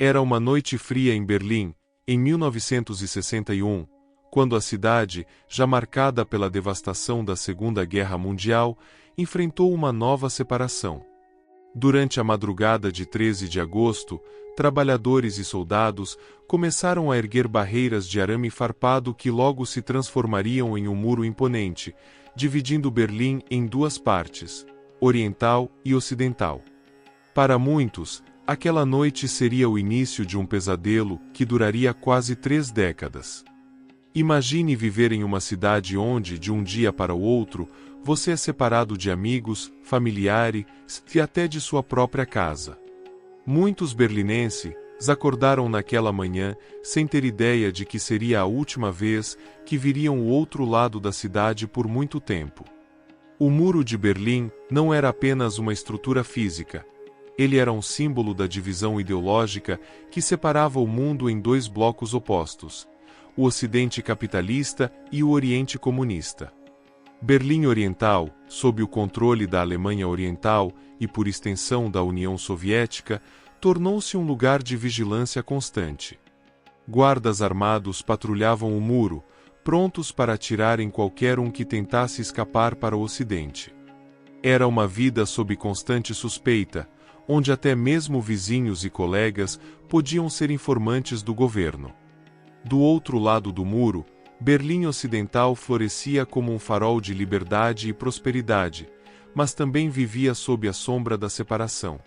Era uma noite fria em Berlim, em 1961, quando a cidade, já marcada pela devastação da Segunda Guerra Mundial, enfrentou uma nova separação. Durante a madrugada de 13 de agosto, trabalhadores e soldados começaram a erguer barreiras de arame farpado que logo se transformariam em um muro imponente, dividindo Berlim em duas partes, oriental e ocidental. Para muitos, aquela noite seria o início de um pesadelo que duraria quase 3 décadas. Imagine viver em uma cidade onde, de um dia para o outro, você é separado de amigos, familiares e até de sua própria casa. Muitos berlinenses acordaram naquela manhã sem ter ideia de que seria a última vez que viriam o outro lado da cidade por muito tempo. O Muro de Berlim não era apenas uma estrutura física. Ele era um símbolo da divisão ideológica que separava o mundo em dois blocos opostos: o Ocidente capitalista e o Oriente comunista. Berlim Oriental, sob o controle da Alemanha Oriental e por extensão da União Soviética, tornou-se um lugar de vigilância constante. Guardas armados patrulhavam o muro, prontos para atirar em qualquer um que tentasse escapar para o Ocidente. Era uma vida sob constante suspeita, onde até mesmo vizinhos e colegas podiam ser informantes do governo. Do outro lado do muro, Berlim Ocidental florescia como um farol de liberdade e prosperidade, mas também vivia sob a sombra da separação.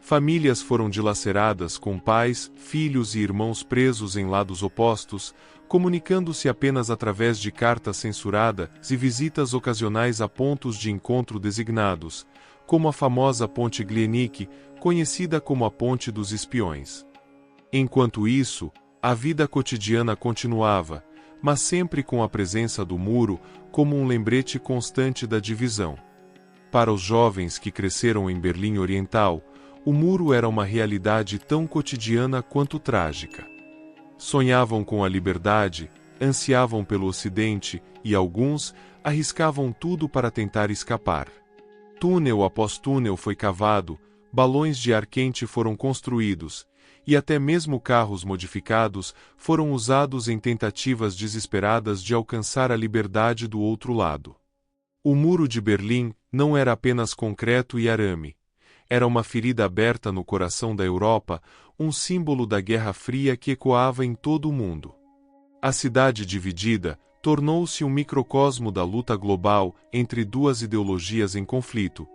Famílias foram dilaceradas com pais, filhos e irmãos presos em lados opostos, comunicando-se apenas através de cartas censuradas e visitas ocasionais a pontos de encontro designados, como a famosa Ponte Glienicke, conhecida como a Ponte dos Espiões. Enquanto isso, a vida cotidiana continuava, mas sempre com a presença do muro como um lembrete constante da divisão. Para os jovens que cresceram em Berlim Oriental, o muro era uma realidade tão cotidiana quanto trágica. Sonhavam com a liberdade, ansiavam pelo Ocidente e alguns arriscavam tudo para tentar escapar. Túnel após túnel foi cavado, balões de ar quente foram construídos, e até mesmo carros modificados foram usados em tentativas desesperadas de alcançar a liberdade do outro lado. O Muro de Berlim não era apenas concreto e arame. Era uma ferida aberta no coração da Europa, um símbolo da Guerra Fria que ecoava em todo o mundo. A cidade dividida tornou-se um microcosmo da luta global entre duas ideologias em conflito,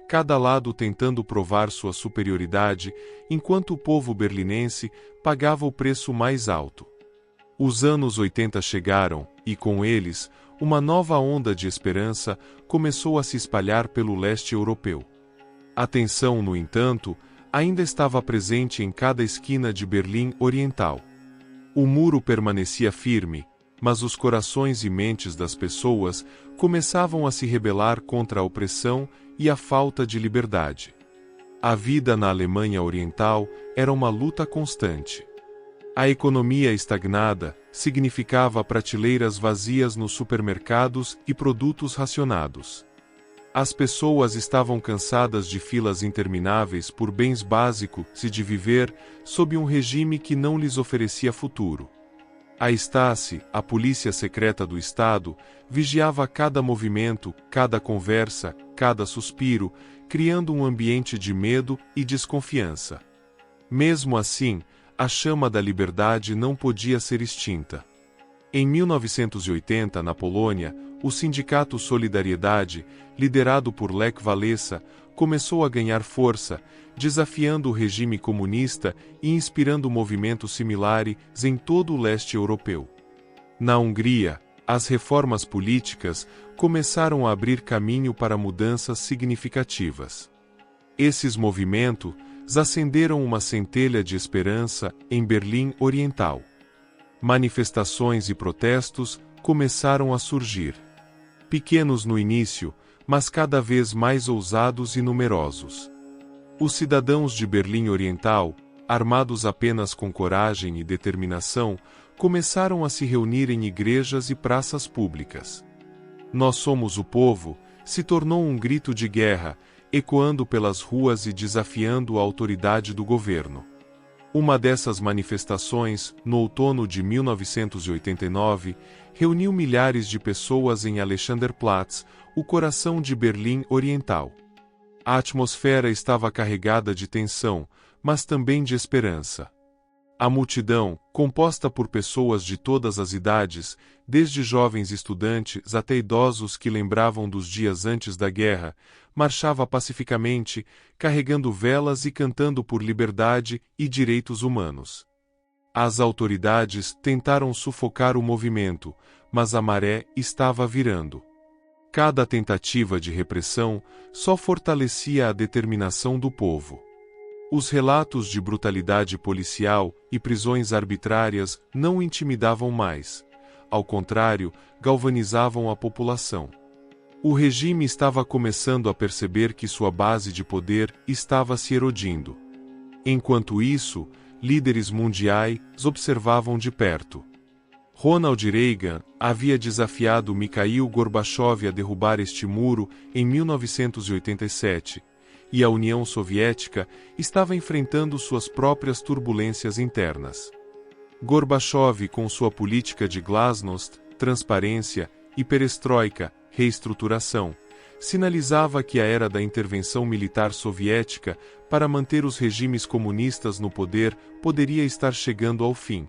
cada lado tentando provar sua superioridade, enquanto o povo berlinense pagava o preço mais alto. Os anos 80 chegaram, e com eles, uma nova onda de esperança começou a se espalhar pelo leste europeu. A tensão, no entanto, ainda estava presente em cada esquina de Berlim Oriental. O muro permanecia firme, mas os corações e mentes das pessoas começavam a se rebelar contra a opressão e a falta de liberdade. A vida na Alemanha Oriental era uma luta constante. A economia estagnada significava prateleiras vazias nos supermercados e produtos racionados. As pessoas estavam cansadas de filas intermináveis por bens básicos e de viver sob um regime que não lhes oferecia futuro. A Stasi, a polícia secreta do Estado, vigiava cada movimento, cada conversa, cada suspiro, criando um ambiente de medo e desconfiança. Mesmo assim, a chama da liberdade não podia ser extinta. Em 1980, na Polônia, o sindicato Solidariedade, liderado por Lech Walesa, começou a ganhar força, desafiando o regime comunista e inspirando movimentos similares em todo o leste europeu. Na Hungria, as reformas políticas começaram a abrir caminho para mudanças significativas. Esses movimentos acenderam uma centelha de esperança em Berlim Oriental. Manifestações e protestos começaram a surgir. Pequenos no início, mas cada vez mais ousados e numerosos. Os cidadãos de Berlim Oriental, armados apenas com coragem e determinação, começaram a se reunir em igrejas e praças públicas. "Nós somos o povo" se tornou um grito de guerra, ecoando pelas ruas e desafiando a autoridade do governo. Uma dessas manifestações, no outono de 1989, reuniu milhares de pessoas em Alexanderplatz, o coração de Berlim Oriental. A atmosfera estava carregada de tensão, mas também de esperança. A multidão, composta por pessoas de todas as idades, desde jovens estudantes até idosos que lembravam dos dias antes da guerra, marchava pacificamente, carregando velas e cantando por liberdade e direitos humanos. As autoridades tentaram sufocar o movimento, mas a maré estava virando. Cada tentativa de repressão só fortalecia a determinação do povo. Os relatos de brutalidade policial e prisões arbitrárias não intimidavam mais. Ao contrário, galvanizavam a população. O regime estava começando a perceber que sua base de poder estava se erodindo. Enquanto isso, líderes mundiais observavam de perto. Ronald Reagan havia desafiado Mikhail Gorbachev a derrubar este muro em 1987. E a União Soviética estava enfrentando suas próprias turbulências internas. Gorbachev, com sua política de glasnost, transparência, e perestroika, reestruturação, sinalizava que a era da intervenção militar soviética para manter os regimes comunistas no poder poderia estar chegando ao fim.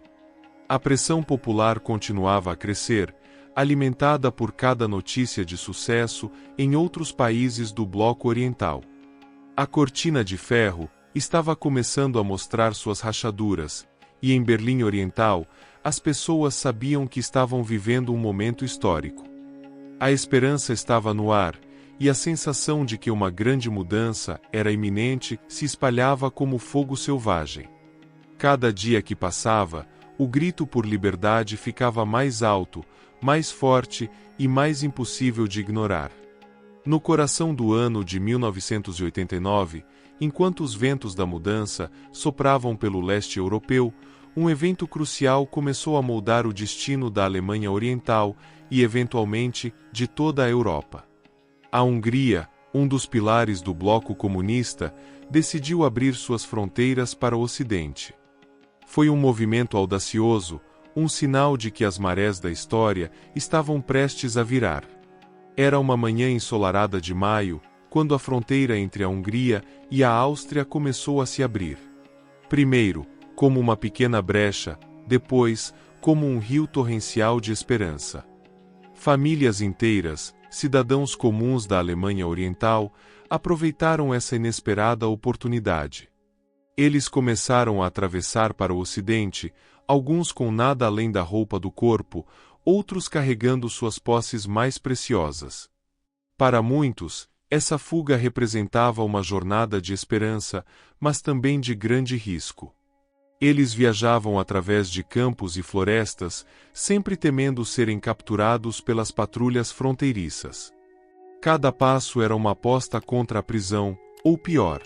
A pressão popular continuava a crescer, alimentada por cada notícia de sucesso em outros países do bloco oriental. A cortina de ferro estava começando a mostrar suas rachaduras, e em Berlim Oriental, as pessoas sabiam que estavam vivendo um momento histórico. A esperança estava no ar, e a sensação de que uma grande mudança era iminente se espalhava como fogo selvagem. Cada dia que passava, o grito por liberdade ficava mais alto, mais forte e mais impossível de ignorar. No coração do ano de 1989, enquanto os ventos da mudança sopravam pelo leste europeu, um evento crucial começou a moldar o destino da Alemanha Oriental e, eventualmente, de toda a Europa. A Hungria, um dos pilares do bloco comunista, decidiu abrir suas fronteiras para o Ocidente. Foi um movimento audacioso, um sinal de que as marés da história estavam prestes a virar. Era uma manhã ensolarada de maio, quando a fronteira entre a Hungria e a Áustria começou a se abrir. Primeiro, como uma pequena brecha, depois, como um rio torrencial de esperança. Famílias inteiras, cidadãos comuns da Alemanha Oriental, aproveitaram essa inesperada oportunidade. Eles começaram a atravessar para o Ocidente, alguns com nada além da roupa do corpo, outros carregando suas posses mais preciosas. Para muitos, essa fuga representava uma jornada de esperança, mas também de grande risco. Eles viajavam através de campos e florestas, sempre temendo serem capturados pelas patrulhas fronteiriças. Cada passo era uma aposta contra a prisão, ou pior.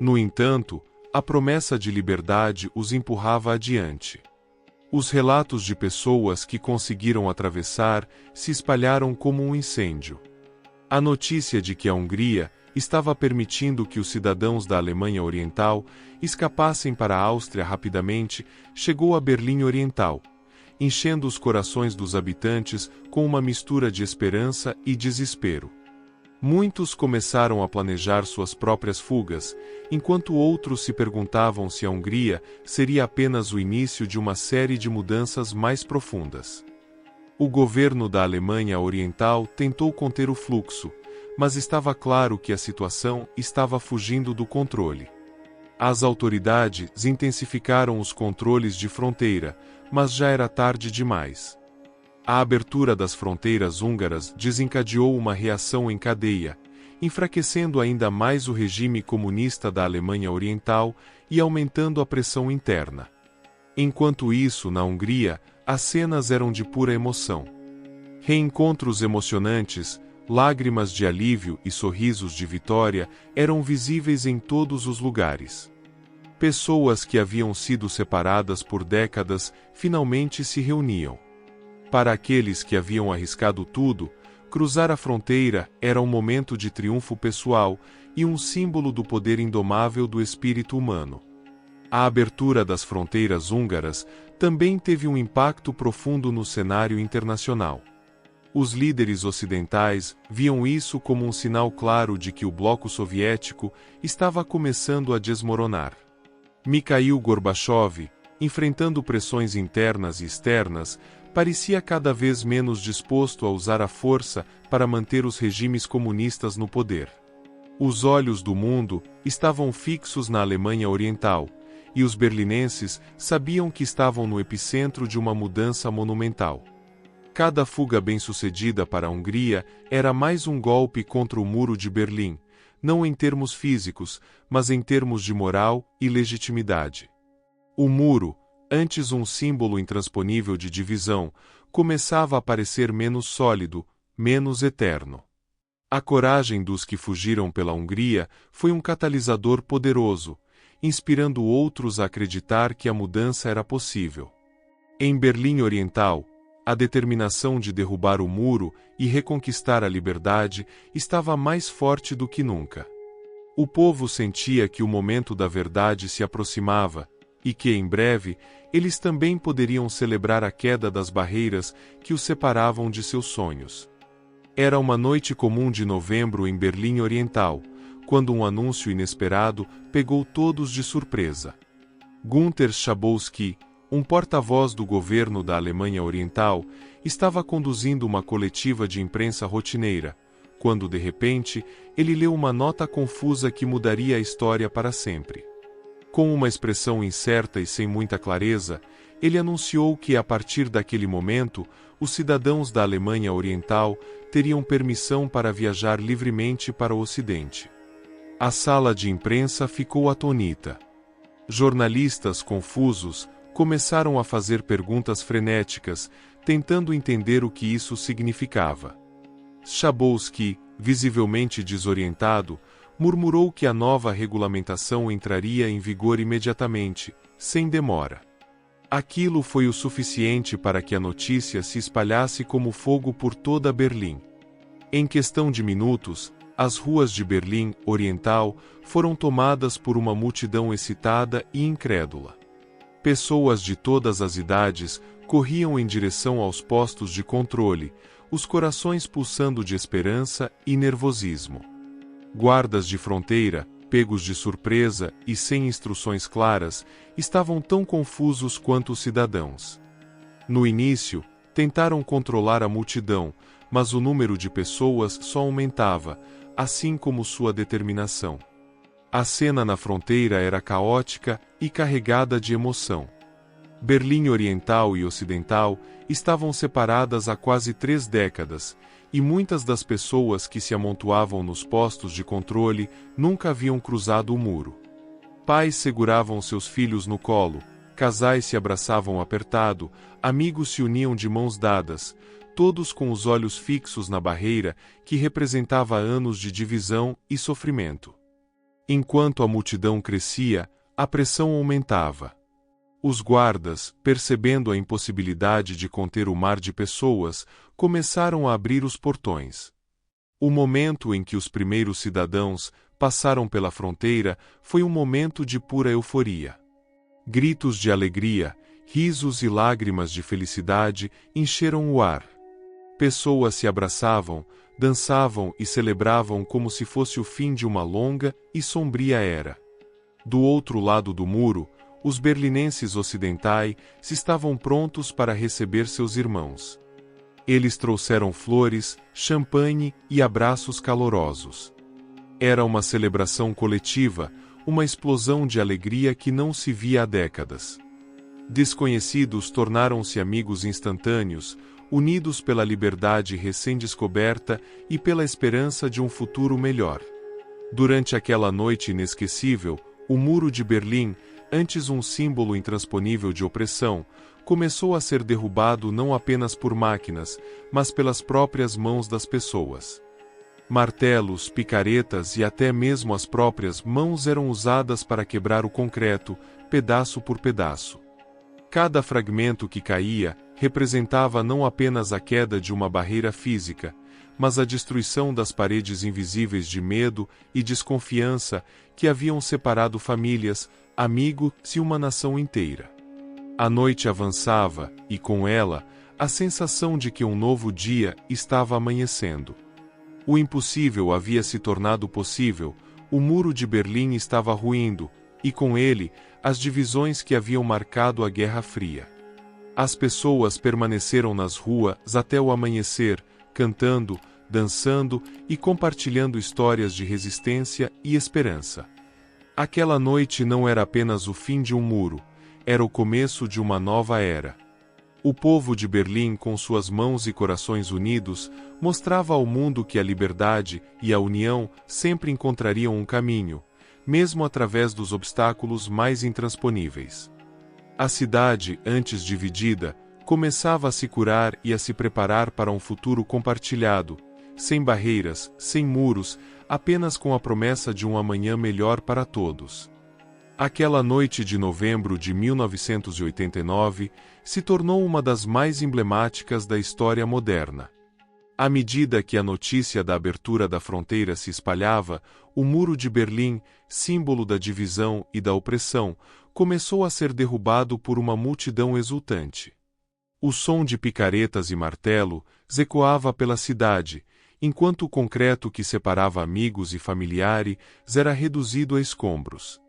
No entanto, a promessa de liberdade os empurrava adiante. Os relatos de pessoas que conseguiram atravessar se espalharam como um incêndio. A notícia de que a Hungria estava permitindo que os cidadãos da Alemanha Oriental escapassem para a Áustria rapidamente chegou a Berlim Oriental, enchendo os corações dos habitantes com uma mistura de esperança e desespero. Muitos começaram a planejar suas próprias fugas, enquanto outros se perguntavam se a Hungria seria apenas o início de uma série de mudanças mais profundas. O governo da Alemanha Oriental tentou conter o fluxo, mas estava claro que a situação estava fugindo do controle. As autoridades intensificaram os controles de fronteira, mas já era tarde demais. A abertura das fronteiras húngaras desencadeou uma reação em cadeia, enfraquecendo ainda mais o regime comunista da Alemanha Oriental e aumentando a pressão interna. Enquanto isso, na Hungria, as cenas eram de pura emoção. Reencontros emocionantes, lágrimas de alívio e sorrisos de vitória eram visíveis em todos os lugares. Pessoas que haviam sido separadas por décadas finalmente se reuniam. Para aqueles que haviam arriscado tudo, cruzar a fronteira era um momento de triunfo pessoal e um símbolo do poder indomável do espírito humano. A abertura das fronteiras húngaras também teve um impacto profundo no cenário internacional. Os líderes ocidentais viam isso como um sinal claro de que o bloco soviético estava começando a desmoronar. Mikhail Gorbachev, enfrentando pressões internas e externas, parecia cada vez menos disposto a usar a força para manter os regimes comunistas no poder. Os olhos do mundo estavam fixos na Alemanha Oriental, e os berlinenses sabiam que estavam no epicentro de uma mudança monumental. Cada fuga bem-sucedida para a Hungria era mais um golpe contra o Muro de Berlim, não em termos físicos, mas em termos de moral e legitimidade. O muro, antes um símbolo intransponível de divisão, começava a parecer menos sólido, menos eterno. A coragem dos que fugiram pela Hungria foi um catalisador poderoso, inspirando outros a acreditar que a mudança era possível. Em Berlim Oriental, a determinação de derrubar o muro e reconquistar a liberdade estava mais forte do que nunca. O povo sentia que o momento da verdade se aproximava, e que, em breve, eles também poderiam celebrar a queda das barreiras que os separavam de seus sonhos. Era uma noite comum de novembro em Berlim Oriental, quando um anúncio inesperado pegou todos de surpresa. Günter Schabowski, um porta-voz do governo da Alemanha Oriental, estava conduzindo uma coletiva de imprensa rotineira, quando de repente ele leu uma nota confusa que mudaria a história para sempre. Com uma expressão incerta e sem muita clareza, ele anunciou que a partir daquele momento, os cidadãos da Alemanha Oriental teriam permissão para viajar livremente para o Ocidente. A sala de imprensa ficou atônita. Jornalistas confusos começaram a fazer perguntas frenéticas, tentando entender o que isso significava. Schabowski, visivelmente desorientado, murmurou que a nova regulamentação entraria em vigor imediatamente, sem demora. Aquilo foi o suficiente para que a notícia se espalhasse como fogo por toda Berlim. Em questão de minutos, as ruas de Berlim Oriental foram tomadas por uma multidão excitada e incrédula. Pessoas de todas as idades corriam em direção aos postos de controle, os corações pulsando de esperança e nervosismo. Guardas de fronteira, pegos de surpresa e sem instruções claras, estavam tão confusos quanto os cidadãos. No início, tentaram controlar a multidão, mas o número de pessoas só aumentava, assim como sua determinação. A cena na fronteira era caótica e carregada de emoção. Berlim Oriental e Ocidental estavam separadas há quase 3 décadas, e muitas das pessoas que se amontoavam nos postos de controle nunca haviam cruzado o muro. Pais seguravam seus filhos no colo, casais se abraçavam apertado, amigos se uniam de mãos dadas, todos com os olhos fixos na barreira que representava anos de divisão e sofrimento. Enquanto a multidão crescia, a pressão aumentava. Os guardas, percebendo a impossibilidade de conter o mar de pessoas, começaram a abrir os portões. O momento em que os primeiros cidadãos passaram pela fronteira foi um momento de pura euforia. Gritos de alegria, risos e lágrimas de felicidade encheram o ar. Pessoas se abraçavam, dançavam e celebravam como se fosse o fim de uma longa e sombria era. Do outro lado do muro, os berlinenses ocidentais estavam prontos para receber seus irmãos. Eles trouxeram flores, champanhe e abraços calorosos. Era uma celebração coletiva, uma explosão de alegria que não se via há décadas. Desconhecidos tornaram-se amigos instantâneos, unidos pela liberdade recém-descoberta e pela esperança de um futuro melhor. Durante aquela noite inesquecível, o Muro de Berlim, antes um símbolo intransponível de opressão, começou a ser derrubado não apenas por máquinas, mas pelas próprias mãos das pessoas. Martelos, picaretas e até mesmo as próprias mãos eram usadas para quebrar o concreto, pedaço por pedaço. Cada fragmento que caía representava não apenas a queda de uma barreira física, mas a destruição das paredes invisíveis de medo e desconfiança que haviam separado famílias, amigo-se uma nação inteira. A noite avançava, e com ela, a sensação de que um novo dia estava amanhecendo. O impossível havia se tornado possível, o muro de Berlim estava ruindo, e com ele, as divisões que haviam marcado a Guerra Fria. As pessoas permaneceram nas ruas até o amanhecer, cantando, dançando e compartilhando histórias de resistência e esperança. Aquela noite não era apenas o fim de um muro, era o começo de uma nova era. O povo de Berlim, com suas mãos e corações unidos, mostrava ao mundo que a liberdade e a união sempre encontrariam um caminho, mesmo através dos obstáculos mais intransponíveis. A cidade, antes dividida, começava a se curar e a se preparar para um futuro compartilhado, sem barreiras, sem muros, apenas com a promessa de um amanhã melhor para todos. Aquela noite de novembro de 1989 se tornou uma das mais emblemáticas da história moderna. À medida que a notícia da abertura da fronteira se espalhava, o Muro de Berlim, símbolo da divisão e da opressão, começou a ser derrubado por uma multidão exultante. O som de picaretas e martelo ecoava pela cidade, enquanto o concreto que separava amigos e familiares era reduzido a escombros.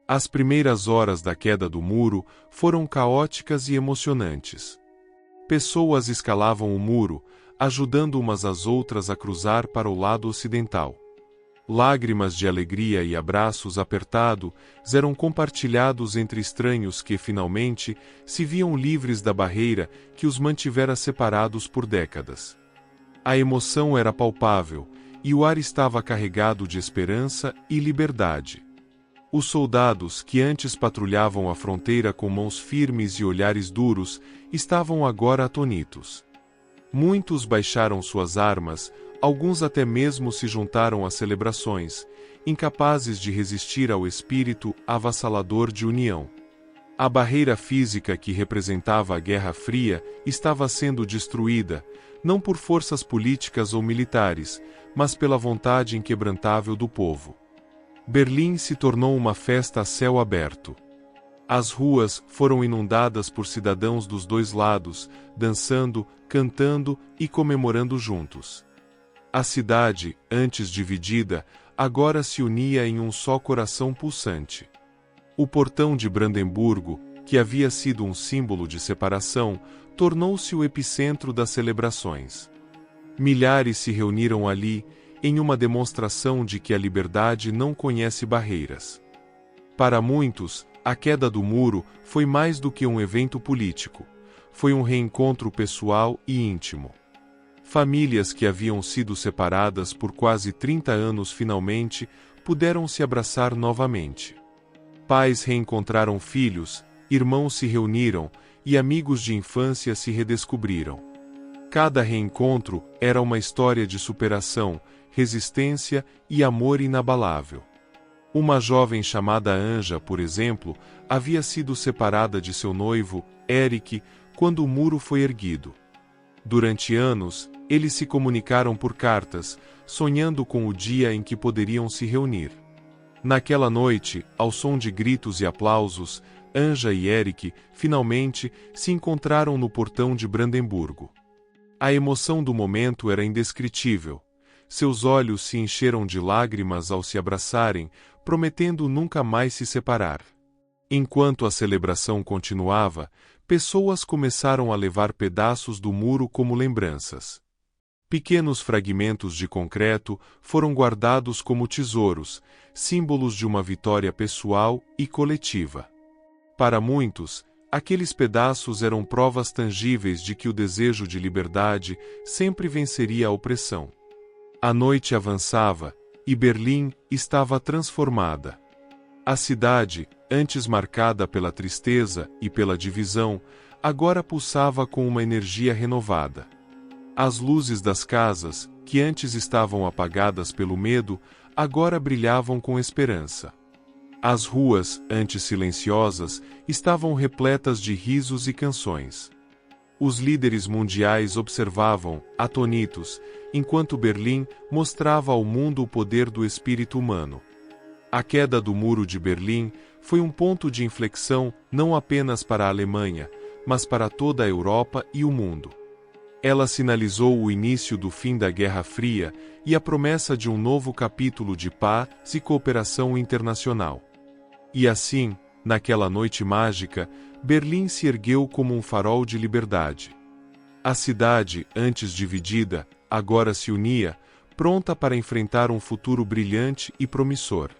As primeiras horas da queda do muro foram caóticas e emocionantes. Pessoas escalavam o muro, ajudando umas às outras a cruzar para o lado ocidental. Lágrimas de alegria e abraços apertados eram compartilhados entre estranhos que, finalmente, se viam livres da barreira que os mantivera separados por décadas. A emoção era palpável, e o ar estava carregado de esperança e liberdade. Os soldados, que antes patrulhavam a fronteira com mãos firmes e olhares duros, estavam agora atonitos. Muitos baixaram suas armas, alguns até mesmo se juntaram às celebrações, incapazes de resistir ao espírito avassalador de união. A barreira física que representava a Guerra Fria estava sendo destruída, não por forças políticas ou militares, mas pela vontade inquebrantável do povo. Berlim se tornou uma festa a céu aberto. As ruas foram inundadas por cidadãos dos dois lados, dançando, cantando e comemorando juntos. A cidade, antes dividida, agora se unia em um só coração pulsante. O portão de Brandemburgo, que havia sido um símbolo de separação, tornou-se o epicentro das celebrações. Milhares se reuniram ali, em uma demonstração de que a liberdade não conhece barreiras. Para muitos, a queda do muro foi mais do que um evento político, foi um reencontro pessoal e íntimo. Famílias que haviam sido separadas por quase 30 anos finalmente puderam se abraçar novamente. Pais reencontraram filhos, irmãos se reuniram e amigos de infância se redescobriram. Cada reencontro era uma história de superação, resistência e amor inabalável. Uma jovem chamada Anja, por exemplo, havia sido separada de seu noivo, Eric, quando o muro foi erguido. Durante anos, eles se comunicaram por cartas, sonhando com o dia em que poderiam se reunir. Naquela noite, ao som de gritos e aplausos, Anja e Eric, finalmente, se encontraram no portão de Brandemburgo. A emoção do momento era indescritível. Seus olhos se encheram de lágrimas ao se abraçarem, prometendo nunca mais se separar. Enquanto a celebração continuava, pessoas começaram a levar pedaços do muro como lembranças. Pequenos fragmentos de concreto foram guardados como tesouros, símbolos de uma vitória pessoal e coletiva. Para muitos, aqueles pedaços eram provas tangíveis de que o desejo de liberdade sempre venceria a opressão. A noite avançava, e Berlim estava transformada. A cidade, antes marcada pela tristeza e pela divisão, agora pulsava com uma energia renovada. As luzes das casas, que antes estavam apagadas pelo medo, agora brilhavam com esperança. As ruas, antes silenciosas, estavam repletas de risos e canções. Os líderes mundiais observavam, atonitos, enquanto Berlim mostrava ao mundo o poder do espírito humano. A queda do Muro de Berlim foi um ponto de inflexão não apenas para a Alemanha, mas para toda a Europa e o mundo. Ela sinalizou o início do fim da Guerra Fria e a promessa de um novo capítulo de paz e cooperação internacional. E assim, naquela noite mágica, Berlim se ergueu como um farol de liberdade. A cidade, antes dividida, agora se unia, pronta para enfrentar um futuro brilhante e promissor.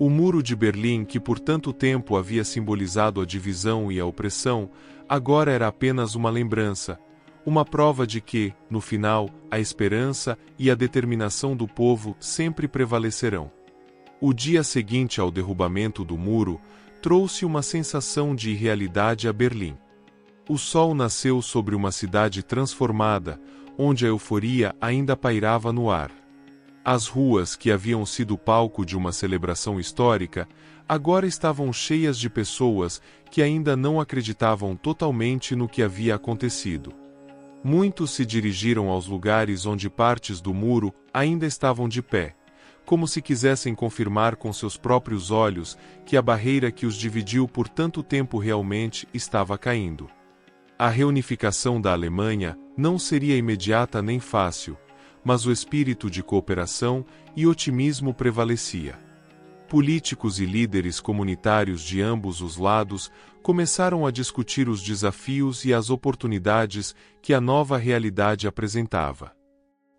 O Muro de Berlim, que por tanto tempo havia simbolizado a divisão e a opressão, agora era apenas uma lembrança, uma prova de que, no final, a esperança e a determinação do povo sempre prevalecerão. O dia seguinte ao derrubamento do muro trouxe uma sensação de irrealidade a Berlim. O sol nasceu sobre uma cidade transformada, onde a euforia ainda pairava no ar. As ruas, que haviam sido palco de uma celebração histórica, agora estavam cheias de pessoas que ainda não acreditavam totalmente no que havia acontecido. Muitos se dirigiram aos lugares onde partes do muro ainda estavam de pé, como se quisessem confirmar com seus próprios olhos que a barreira que os dividiu por tanto tempo realmente estava caindo. A reunificação da Alemanha não seria imediata nem fácil, mas o espírito de cooperação e otimismo prevalecia. Políticos e líderes comunitários de ambos os lados começaram a discutir os desafios e as oportunidades que a nova realidade apresentava.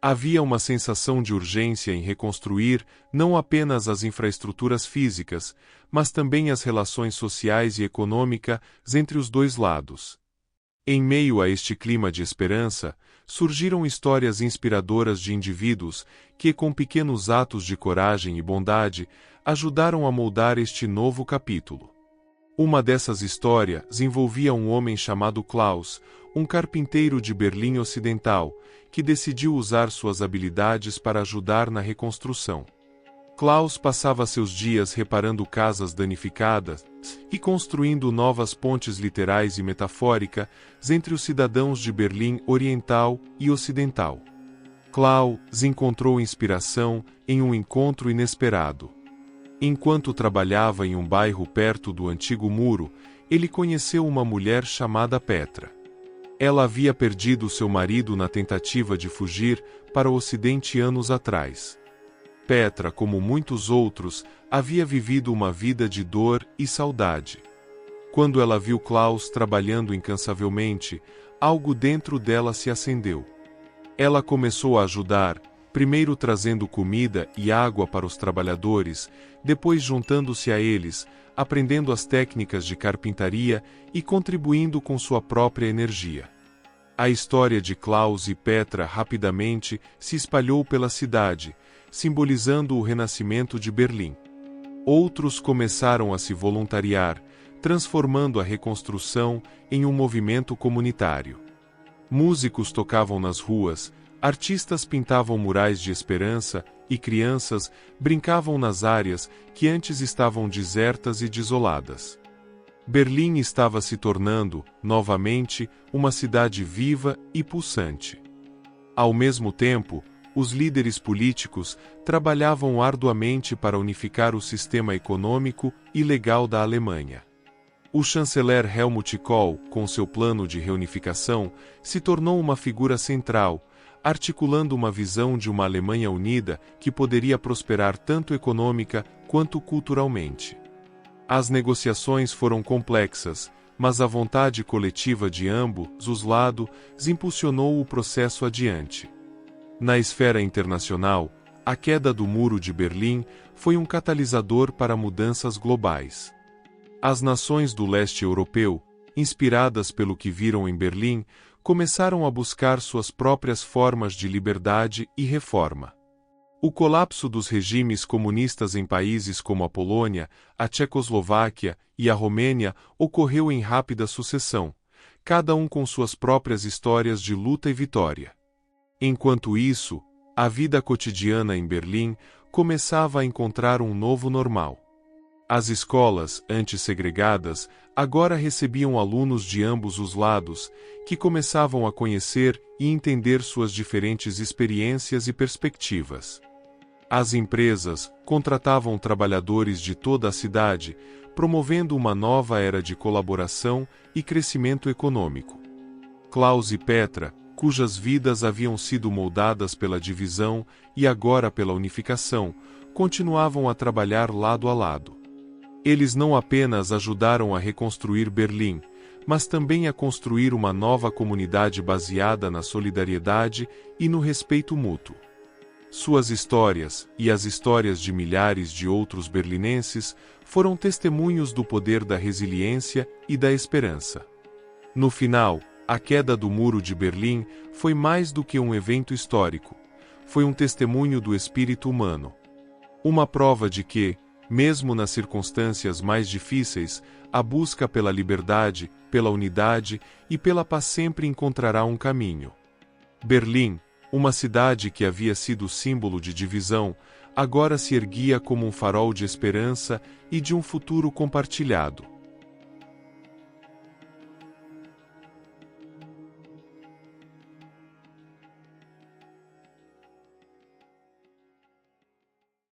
Havia uma sensação de urgência em reconstruir não apenas as infraestruturas físicas, mas também as relações sociais e econômicas entre os dois lados. Em meio a este clima de esperança, surgiram histórias inspiradoras de indivíduos que, com pequenos atos de coragem e bondade, ajudaram a moldar este novo capítulo. Uma dessas histórias envolvia um homem chamado Klaus, um carpinteiro de Berlim Ocidental, que decidiu usar suas habilidades para ajudar na reconstrução. Klaus passava seus dias reparando casas danificadas e construindo novas pontes literais e metafóricas entre os cidadãos de Berlim Oriental e Ocidental. Klaus encontrou inspiração em um encontro inesperado. Enquanto trabalhava em um bairro perto do antigo muro, ele conheceu uma mulher chamada Petra. Ela havia perdido seu marido na tentativa de fugir para o Ocidente anos atrás. Petra, como muitos outros, havia vivido uma vida de dor e saudade. Quando ela viu Klaus trabalhando incansavelmente, algo dentro dela se acendeu. Ela começou a ajudar, primeiro trazendo comida e água para os trabalhadores, depois juntando-se a eles, aprendendo as técnicas de carpintaria e contribuindo com sua própria energia. A história de Klaus e Petra rapidamente se espalhou pela cidade, simbolizando o renascimento de Berlim. Outros começaram a se voluntariar, transformando a reconstrução em um movimento comunitário. Músicos tocavam nas ruas, artistas pintavam murais de esperança e crianças brincavam nas áreas que antes estavam desertas e desoladas. Berlim estava se tornando, novamente, uma cidade viva e pulsante. Ao mesmo tempo, os líderes políticos trabalhavam arduamente para unificar o sistema econômico e legal da Alemanha. O chanceler Helmut Kohl, com seu plano de reunificação, se tornou uma figura central, articulando uma visão de uma Alemanha unida que poderia prosperar tanto econômica quanto culturalmente. As negociações foram complexas, mas a vontade coletiva de ambos os lados impulsionou o processo adiante. Na esfera internacional, a queda do Muro de Berlim foi um catalisador para mudanças globais. As nações do leste europeu, inspiradas pelo que viram em Berlim, começaram a buscar suas próprias formas de liberdade e reforma. O colapso dos regimes comunistas em países como a Polônia, a Tchecoslováquia e a Romênia ocorreu em rápida sucessão, cada um com suas próprias histórias de luta e vitória. Enquanto isso, a vida cotidiana em Berlim começava a encontrar um novo normal. As escolas, antes segregadas, agora recebiam alunos de ambos os lados, que começavam a conhecer e entender suas diferentes experiências e perspectivas. As empresas contratavam trabalhadores de toda a cidade, promovendo uma nova era de colaboração e crescimento econômico. Klaus e Petra, cujas vidas haviam sido moldadas pela divisão e agora pela unificação, continuavam a trabalhar lado a lado. Eles não apenas ajudaram a reconstruir Berlim, mas também a construir uma nova comunidade baseada na solidariedade e no respeito mútuo. Suas histórias, e as histórias de milhares de outros berlinenses, foram testemunhos do poder da resiliência e da esperança. No final, a queda do Muro de Berlim foi mais do que um evento histórico. Foi um testemunho do espírito humano. Uma prova de que, mesmo nas circunstâncias mais difíceis, a busca pela liberdade, pela unidade e pela paz sempre encontrará um caminho. Berlim, uma cidade que havia sido símbolo de divisão, agora se erguia como um farol de esperança e de um futuro compartilhado.